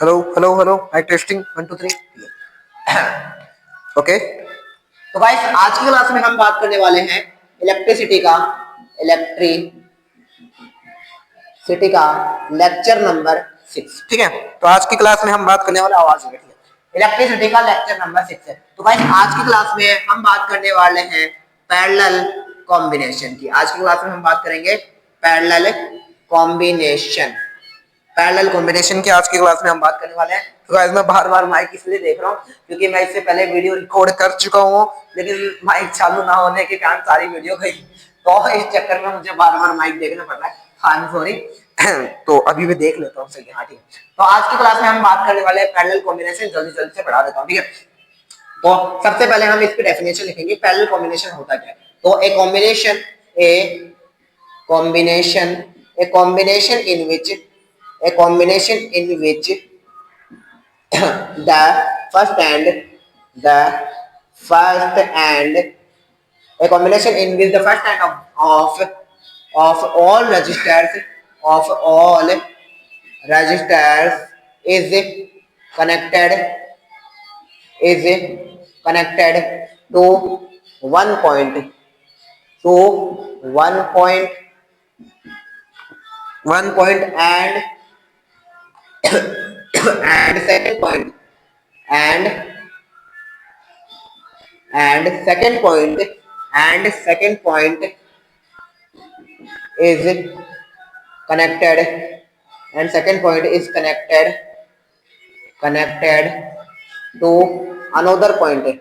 Hello hello hello mike testing 1 2 3। Okay, तो guys आज की क्लास में हम बात करने वाले हैं इलेक्ट्रिसिटी का लेक्चर नंबर 6। ठीक है। तो आज की क्लास में हम बात करने वाले आवाज में इलेक्ट्रिसिटी का लेक्चर नंबर 6 है। तो गाइस आज की क्लास में हम बात करने वाले हैं पैरेलल कॉम्बिनेशन की। आज की क्लास में हम बात करेंगे पैरेलल कॉम्बिनेशन कॉम्बिनेशन की आज की क्लास में हम बात करने वाले हैं। तो गाइस मैं बार बार माइक इसलिए देख रहा हूँ क्योंकि मैं इससे पहले वीडियो रिकॉर्ड कर चुका हूँ, लेकिन माइक चालू ना होने के कारण सारी वीडियो गई, तो इस चक्कर में मुझे बार बार माइक देखना पड़ रहा है। हाँ सॉरी। तो अभी मैं देख लेता हूँ सही। हाँ ठीक है। तो आज की क्लास में हम बात करने वाले हैं पैरेलल कॉम्बिनेशन। जल्दी जल्दी से बढ़ा देता हूँ, ठीक है। तो सबसे पहले हम इसकी डेफिनेशन लिखेंगे, पैरेलल कॉम्बिनेशन होता क्या है। तो a combination in which the first and the first and a combination in which the first and of all registers is connected is connected to one point to one point and second point and and second point second point is connected and second point is connected to another point is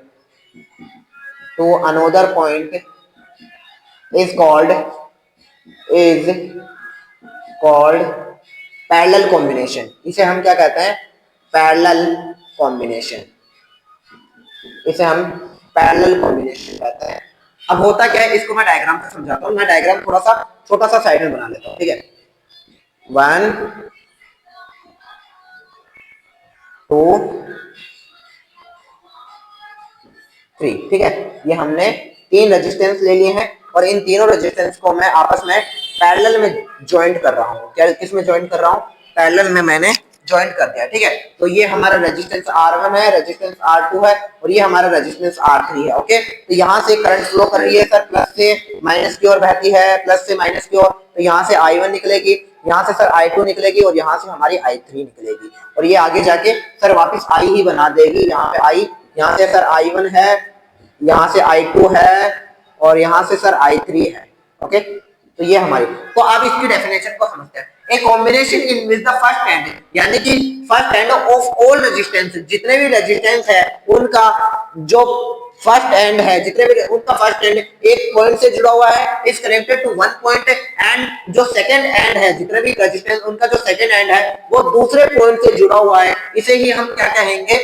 is called parallel combination. इसे हम क्या कहते हैं? Parallel combination. इसे हम parallel combination कहते हैं। अब होता क्या है, इसको मैं डायग्राम से समझाता हूँ। मैं डायग्राम थोड़ा सा छोटा सा साइड में बना लेता हूँ, ठीक है। 1 2 3, ठीक है। ये हमने 3 रेजिस्टेंस ले लिए हैं और इन तीनों रेजिस्टेंस को मैं आपस में पैरेलल में ज्वाइंट कर रहा हूँ। क्या किसमें ज्वाइंट कर रहा हूँ? पैरेलल में मैंने ज्वाइंट कर दिया, ठीक है। तो ये हमारा रेजिस्टेंस R1 है, रेजिस्टेंस R2 है और ये हमारा रेजिस्टेंस R3 है। ओके, तो यहाँ से करंट फ्लो कर रही है सर, प्लस से माइनस की ओर बहती है, प्लस से माइनस की ओर। तो यहाँ से I1 निकलेगी, यहाँ से सर I2 निकलेगी और यहाँ से हमारी I3 निकलेगी और ये आगे जाके सर वापस I ही बना देगी। यहाँ पे I, यहाँ से सर I1 है, यहाँ से I2 है और यहाँ से सर I3 है। ओके, तो ये हमारी। तो आप इसकी डेफिनेशन को समझते हैं। A combination in which the first and, यानी कि first end of all resistance, जितने भी रेजिस्टेंस है उनका जो फर्स्ट एंड है, जितने भी उनका फर्स्ट एंड एक पॉइंट से जुड़ा हुआ है, is connected to one point, and जो सेकंड एंड है, जितने भी रेजिस्टेंस उनका जो सेकंड एंड है वो दूसरे पॉइंट से जुड़ा हुआ है। इसे ही हम क्या कहेंगे?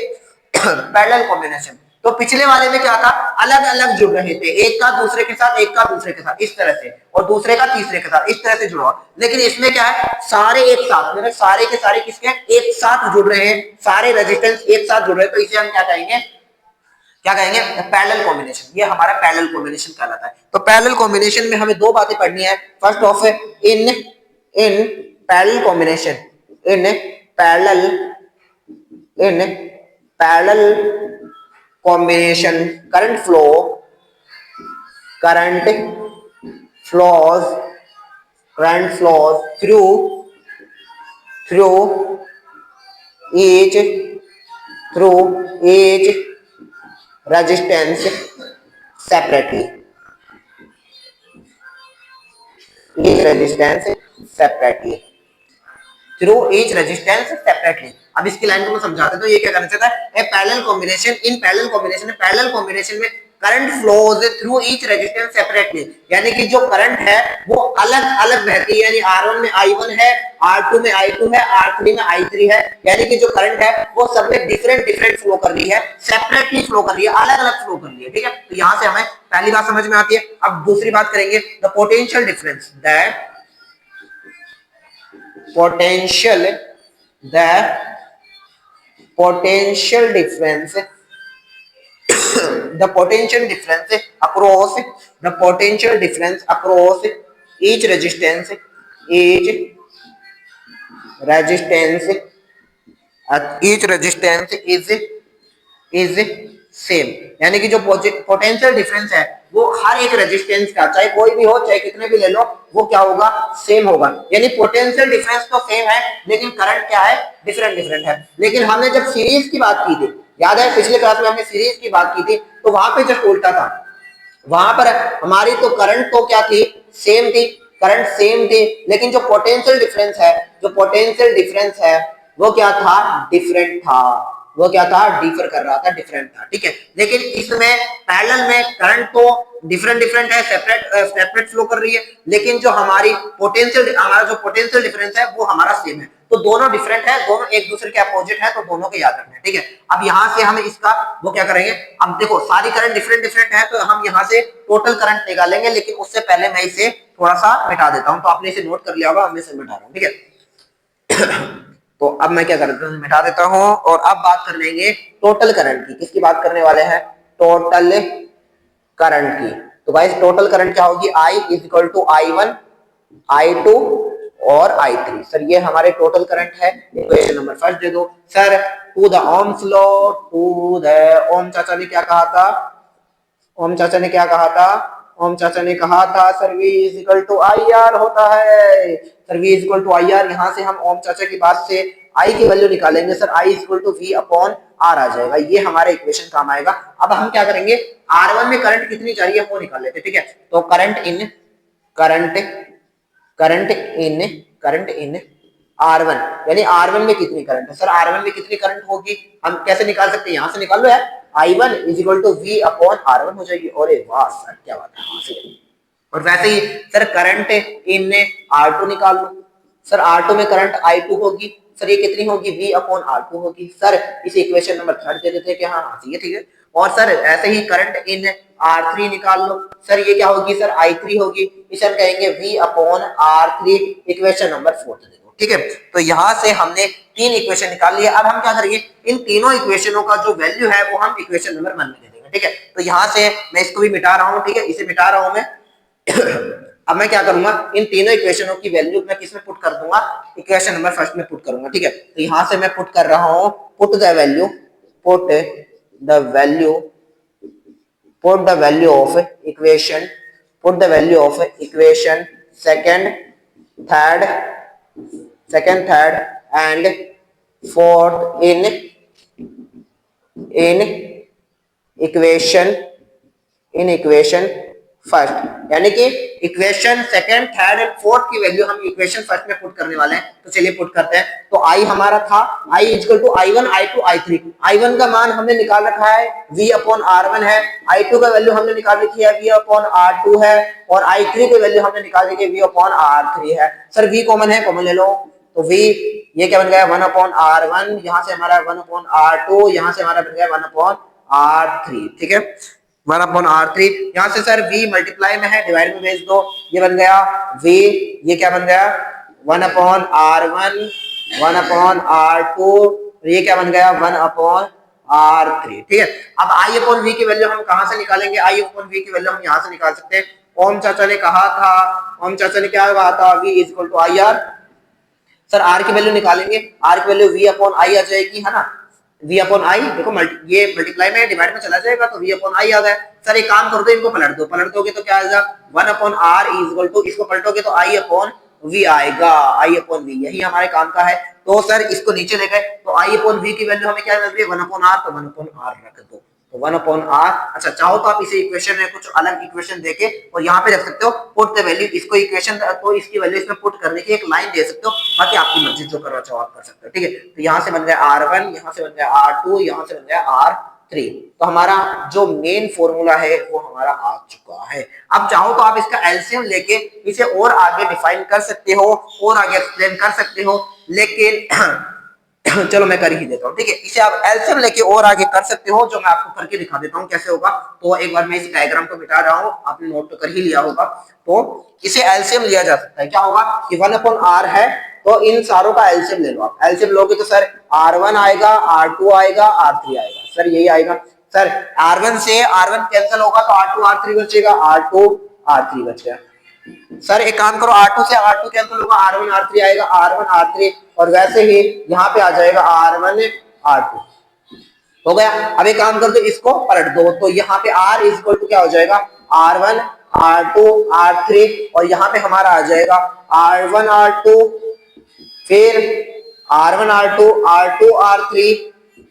Parallel combination. तो पिछले वाले में क्या था? अलग अलग जुड़ रहे थे, एक का दूसरे के साथ, एक का दूसरे के साथ, इस तरह से, और दूसरे का तीसरे के साथ, इस तरह से जुड़ा। लेकिन इसमें क्या है? सारे एक साथ, मतलब सारे के सारे किसके एक साथ जुड़ रहे हैं, सारे रेजिस्टेंस एक साथ जुड़ रहे हैं। तो इसे हम क्या कहेंगे? Parallel combination. ये हमारा पैरेलल कॉम्बिनेशन कहलाता है। तो पैरेलल कॉम्बिनेशन में हमें दो बातें पढ़नी है। First of in in parallel combination, इन parallel in parallel combination current flows through each resistance separately, through each resistance separately। अब इसकी लाइन को मैं समझाता हूं। तो ये क्या करना चाहता है? ए पैरेलल कॉम्बिनेशन, इन पैरेलल कॉम्बिनेशन में, पैरेलल कॉम्बिनेशन में current flows through each resistance separately, यानी कि जो करंट है वो अलग अलग बहती है। यानी R1 में I1 है, R2 में I2 है, R3 में I3 है। यानी कि जो करंट है वो सब में डिफरेंट फ्लो कर रही है, सेपरेटली फ्लो कर रही है, अलग अलग फ्लो कर रही है, ठीक है। तो यहां से हमें पहली बात समझ में आती है। अब दूसरी बात करेंगे, the potential difference, potential the potential difference the potential difference across the potential difference across each resistance each resistance is same, यानी कि जो पोटेंशियल डिफरेंस है वो हर एक रेजिस्टेंस का, चाहे कोई भी हो चाहे कितने भी ले लो, वो क्या होगा, सेम होगा। यानी पोटेंशियल डिफरेंस तो सेम है लेकिन करंट क्या है, डिफरेंट डिफरेंट है। लेकिन हमने जब सीरीज की बात की थी, याद है पिछले क्लास में हमने सीरीज की बात की थी, तो वहां पे जस्ट उल्टा था। वहां पर हमारी तो करंट तो क्या थी, सेम थी, करंट सेम थी, लेकिन जो पोटेंशियल डिफरेंस है, जो पोटेंशियल डिफरेंस है वो क्या था, डिफरेंट था। वो क्या था, डिफर कर रहा था, डिफरेंट था। ठीक है, लेकिन इसमें पैरेलल में करंट तो डिफरेंट डिफरेंट है, सेपरेट सेपरेट फ्लो कर रही है, लेकिन जो हमारी पोटेंशियल, हमारा जो पोटेंशियल डिफरेंस है वो हमारा सेम है। तो दोनों डिफरेंट है, दोनों एक दूसरे के अपोजिट है, तो दोनों को याद रखना है। ठीक है, अब यहां से हम इसका वो क्या करेंगे, अब देखो सारी करंट डिफरेंट डिफरेंट है, तो हम यहां से टोटल करंट निकालेंगे, लेकिन उससे पहले मैं इसे थोड़ा सा मिटा देता हूं। तो आपने इसे नोट कर लिया होगा, मैं इसे मिटा रहा हूं। ठीक है तो अब मैं क्या करता हूं, मिटा देता हूं, और अब बात कर लेंगे टोटल करंट की। किसकी बात करने वाले हैं, टोटल करंट की। तो गाइस टोटल करंट क्या होगी, I is equal to I1, I2 और I3। सर ये हमारे टोटल करंट है। इक्वेशन नंबर फर्स्ट दे दो sir, to the Ohm's law, to the Ohm चाचा ने क्या कहा था, ओम चाचा ने क्या कहा था, ओम चाचा ने कहा था sir V is equal to I R होता है। Sir V is equal to I R, यहां से हम ओम चाचा की बात से I की वैल्यू निकालेंगे sir, I is equal to V upon R आ जाएगा, ये हमारा इक्वेशन काम आएगा। अब हम क्या करेंगे, R1 में करंट कितनी जा रही है वो निकाल लेते। ठीक है, तो करंट करंट इन R1, यानी R1 में कितनी करंट है सर, R1 में कितनी करंट होगी, हम कैसे निकाल सकते हैं, यहां से निकाल लो यार, I1 is equal to V upon R1 हो जाएगी। और वाह सर क्या बात है। और वैसे ही सर करंट इन R2 निकाल लो, सर R2 में करंट I2 होगी, सर ये कितनी होगी, V अपॉन R2 होगी। सर इसे इक्वेशन नंबर थर्ड दे देते हैं कि हाँ हाँ ठीक है। और सर ऐसे ही करंट इन R3 निकाल लो, सर ये क्या होगी, सर I3 होगी, इसे हम कहेंगे V upon R3, equation number fourth दे दो। ठीक है, तो यहां से हमने तीन इक्वेशन निकाल लिए। अब हम क्या करेंगे, इन तीनों इक्वेशनों का जो वैल्यू है वो हम इक्वेशन नंबर 1 में दे देंगे। ठीक है, तो यहां से मैं इसको भी मिटा रहा हूं। ठीक है, इसे मिटा रहा हूं मैं अब मैं क्या करूंगा, इन तीनों इक्वेशनों की वैल्यू मैं किसमें पुट कर दूंगा, इक्वेशन नंबर फर्स्ट में पुट करूंगा। ठीक है, तो यहां से मैं पुट कर रहा हूं, put the value, put the value, put the value of equation, put the value of equation second, third and fourth in equation first, यानी कि equation second, third and fourth की वैल्यू हम इक्वेशन फर्स्ट में put करने वाले हैं। तो चलिए पुट करते हैं। तो I हमारा था, I equal to I1, I2, I3। I1 का मान हमने निकाल रखा है, V अपॉन R1 है। I2 का वैल्यू हमने निकाल रखी है, V अपॉन R2 है। और I3 की वैल्यू हमने निकाल रखी है, V अपॉन R3 है। सर V कॉमन है, कॉमन ले लो, तो V ये क्या बन गया, 1 अपॉन R1, यहाँ से हमारा 1 अपॉन R2, यहाँ से हमारा बन गया 1 अपॉन R3। ठीक है, 1 अपॉन R3, यहाँ से सर V मल्टीप्लाई में है, डिवाइड में भेज दो, ये बन गया V, ये क्या बन गया 1 अपॉन R1, 1 अपॉन R2, ये क्या बन गया 1 अपॉन R3। ठीक है, अब I अपॉन V की वैल्यू हम कहां से निकालेंगे, I अपॉन V की वैल्यू हम यहां से निकाल सकते हैं। ओम चाचा ने कहा था, ओम चाचा ने क्या कहा था, V is equal to I R. Sir R की वैल्यू निकालेंगे, R की वैल्यू V अपॉन I आ जाएगी, है ना, V अपॉन आई, देखो ये मल्टीप्लाई में डिवाइड में चला जाएगा, तो V अपॉन आई आ गया। सर एक काम कर दो, इनको पलट दो, पलट दोगे तो क्या आएगा 1 upon R is equal to, इसको पलटोगे तो I अपॉन V आएगा, I अपॉन V, यही हमारे काम का है। तो सर इसको नीचे ले गए, तो I अपॉन V की वैल्यू हमें क्या मिल रही है 1 अपॉन R, तो 1 अपॉन R रख दो, तो 1 अपॉन R। अच्छा चाहो तो आप इसे इक्वेशन में कुछ अलग इक्वेशन देके और यहाँ पे रख सकते हो, पुट द वैल्यू, इसको इक्वेशन तो इसकी वैल्यू इसमें पुट करने की एक लाइन दे सकते हो, बाकी आपकी मर्जी, जो करना चाहो आप कर सकते हो। ठीक है, तो यहाँ से बन गया R1, यहाँ से बन गया R2, यहाँ से बन गया R3। तो हमारा जो मेन फॉर्मूला है वो हमारा आ चुका है। अब चाहो तो आप इसका एलसीएम लेके इसे और आगे डिफाइन कर सकते हो और आगे एक्सप्लेन कर सकते हो, लेकिन चलो मैं कर ही देता हूँ। ठीक है, इसे आप एलसीएम लेके और आगे कर सकते हो, जो मैं आपको करके दिखा देता हूँ कैसे होगा। तो एक बार मैं इस डायग्राम को मिटा रहा हूँ, आपने नोट तो कर ही लिया होगा। तो इसे एलसीएम लिया जा सकता है, क्या होगा कि 1 अपॉन R है, तो इन सारों का एलसीएम ले लो आप। एलसीएम लोगे तो सर R1 आएगा, R2 आएगा, R3 आएगा, सर यही आएगा। सर R1 से R1 कैंसिल होगा तो R2 R3 बचेगा, R2 R3 बच गया। सर एक काम करो, R2 से R2 कैंसिल होगा, R1 R3 आएगा, R1 R3, और वैसे ही यहाँ पे आ जाएगा R1 R2। हो गया। अब एक काम कर दो, इसको पलट दो, तो यहाँ पे R इक्वल टू क्या हो जाएगा, R1 R2 R3, और यहाँ पे हमारा आ जाएगा R1 R2, फिर R1 R2 R2 R3,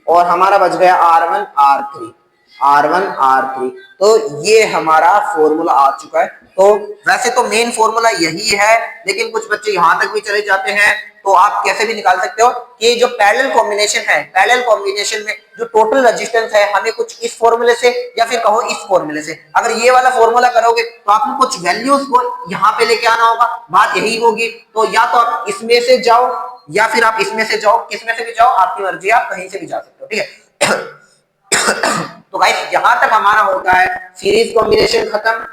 और हमारा बच गया R1 R3, R1 R3। तो ये हमारा फॉर्मूला आ चुका है। तो वैसे तो मेन फॉर्मूला यही है, लेकिन कुछ बच्चे यहां तक भी चले जाते हैं, तो आप कैसे भी निकाल सकते हो कि जो पैरेलल कॉम्बिनेशन है, पैरेलल कॉम्बिनेशन में जो टोटल रेजिस्टेंस है हमें कुछ इस फॉर्मूले से या फिर कहो इस फॉर्मूले से, अगर ये वाला फॉर्मूला करोगे तो आपको कुछ वैल्यूज को यहाँ पे लेके आना होगा, बात यही होगी। तो या तो आप इसमें से जाओ या फिर आप इसमें से जाओ, किसमें से भी जाओ आपकी मर्जी, आप कहीं से भी जा सकते हो, ठीक है। तो गाइस यहां तक हमारा होता है सीरीज कॉम्बिनेशन खत्म,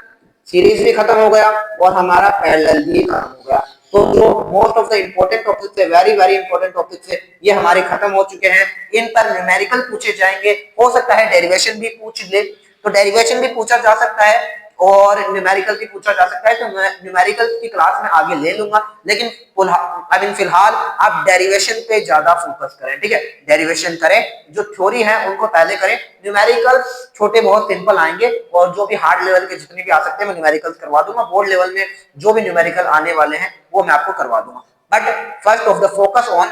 सीरीज भी खत्म हो गया और हमारा पैरेलल भी खत्म हो गया। तो जो most of the important topics है, वेरी वेरी इंपॉर्टेंट टॉपिक्स है, ये हमारे खत्म हो चुके हैं। इन पर न्यूमेरिकल पूछे जाएंगे, हो सकता है डेरिवेशन भी पूछ ले, तो डेरिवेशन भी पूछा जा सकता है और न्यूमेरिकल भी पूछा जा सकता है। तो न्यूमेरिकल की क्लास में आगे ले लूंगा, लेकिन फिलहाल आप डेरिवेशन पे ज्यादा फोकस करें, ठीक है। डेरिवेशन करें, जो थ्योरी है उनको पहले करें, न्यूमेरिकल छोटे बहुत सिंपल आएंगे, और जो भी हार्ड लेवल के जितने भी आ सकते हैं मैं न्यूमेरिकल्स करवा दूंगा। बोर्ड लेवल में जो भी न्यूमेरिकल आने वाले हैं वो मैं आपको करवा दूंगा। But first of the focus on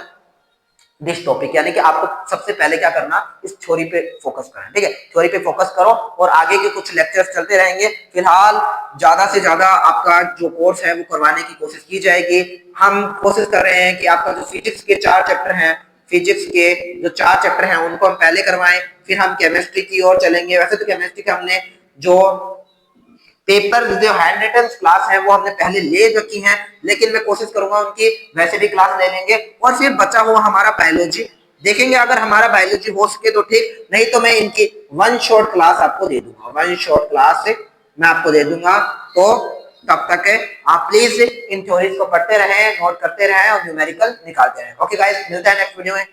this topic, यानी कि आपको सबसे पहले क्या करना, इस थ्योरी पे फोकस करना, ठीक है। थ्योरी पे फोकस करो और आगे के कुछ लेक्चर्स चलते रहेंगे। फिलहाल ज्यादा से ज्यादा आपका जो कोर्स है वो करवाने की कोशिश की जाएगी। हम कोशिश कर रहे हैं कि आपका जो फिजिक्स के 4 चैप्टर हैं, फिजिक्स के जो 4 चैप्टर हैं उनको हम पहले करवाएं, फिर हम केमिस्ट्री की ओर चलेंगे। वैसे तो केमिस्ट्री के हमने जो पेपर जो हैंड रिटन क्लास है वो हमने पहले ले रखी हैं, लेकिन मैं कोशिश करूंगा उनकी वैसे भी क्लास ले लेंगे, और फिर बचा हुआ हमारा बायोलॉजी देखेंगे। अगर हमारा बायोलॉजी हो सके तो ठीक, नहीं तो मैं इनकी वन शॉट क्लास आपको दे दूंगा, वन शॉट क्लास मैं आपको दे दूंगा। तो तब तक है आप प्लीज इन थ्योरीज को पढ़ते रहें, नोट करते रहें और न्यूमेरिकल निकालते रहें। ओके गाइस, मिलते हैं नेक्स्ट वीडियो में।